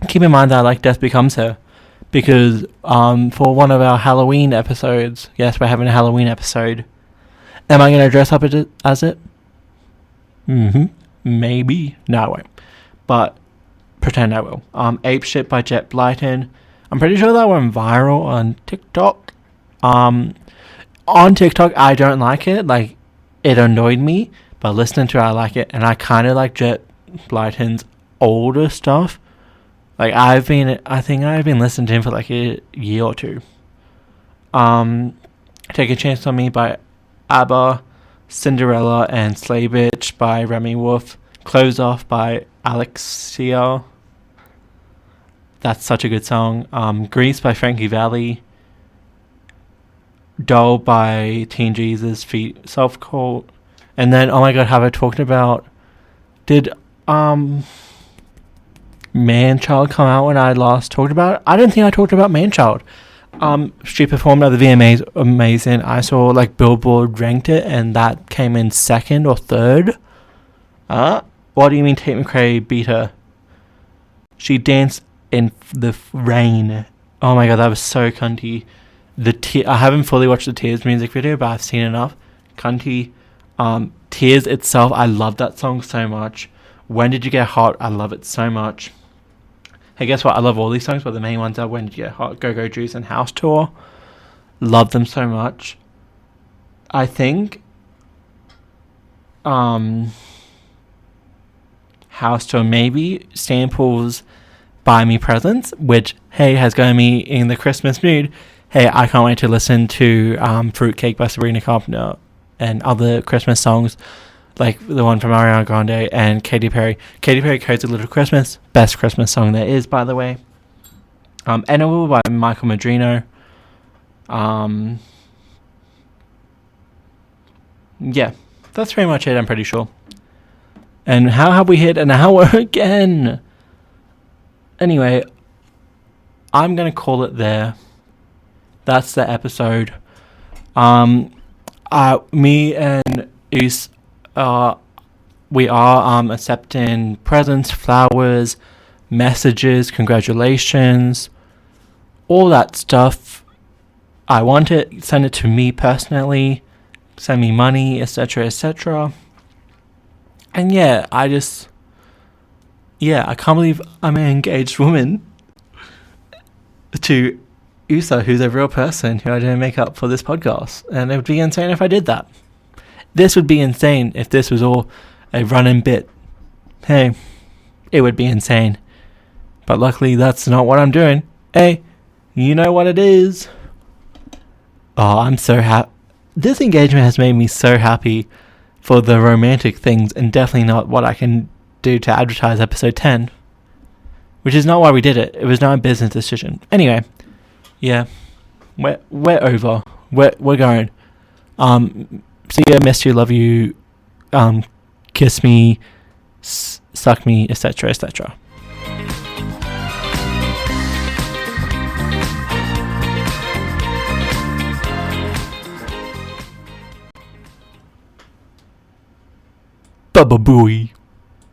Keep in mind that I like Death Becomes Her because for one of our Halloween episodes, yes, we're having a Halloween episode. Am I going to dress up as it? Maybe. No, I won't. But pretend I will. Ape Shit by Jet Blyton. I'm pretty sure that went viral on TikTok. On TikTok, I don't like it. Like, it annoyed me. But listening to it, I like it. And I kind of like Jet Blyton's older stuff. Like, I think I've been listening to him for like a year or two. Take a Chance on Me by ABBA. Cinderella and Slay Bitch by Remy Wolf. Close Off by Alexia. That's such a good song. Grease by Frankie Valli. Doll by Teen Jesus feat. Self Cult. And then, oh my god, have I talked about... Did Man Child come out when I last talked about it? I don't think I talked about Man Child. She performed at the VMAs, amazing. I saw like Billboard ranked it, and that came in 2nd or 3rd. What do you mean Tate McRae beat her? She danced in the rain. Oh my god, that was so cunty. I haven't fully watched the Tears music video, but I've seen enough. Cunty. Tears itself, I love that song so much. When Did You Get Hot? I love it so much. Hey, guess what? I love all these songs, but the main ones are When Did You Get Hot, Go Go Juice, and House Tour. Love them so much. I think House Tour maybe samples Buy Me Presents, which, hey, has got me in the Christmas mood. Hey, I can't wait to listen to Fruitcake by Sabrina Carpenter and other Christmas songs, like the one from Ariana Grande and Katy Perry. Katy Perry, Cozy Little Christmas, best Christmas song there is, by the way. Animal by Michael Madrino. Yeah, that's pretty much it, I'm pretty sure. And how have we hit an hour again? Anyway, I'm going to call it there. That's the episode. Me and Is, we are accepting presents, flowers, messages, congratulations, all that stuff. I want it. Send it to me personally. Send me money, etc., etc. And yeah, I can't believe I'm an engaged woman to Usa, who's a real person who I didn't make up for this podcast. And it would be insane if I did that. This would be insane if this was all a running bit. Hey, it would be insane. But luckily, that's not what I'm doing. Hey, you know what it is. Oh, I'm so happy. This engagement has made me so happy for the romantic things, and definitely not what I can do to advertise episode 10. Which is not why we did it. It was not a business decision. Anyway, yeah, we're over. We're going. See ya, miss you, love you, kiss me, suck me, etc., etc. Baba booey.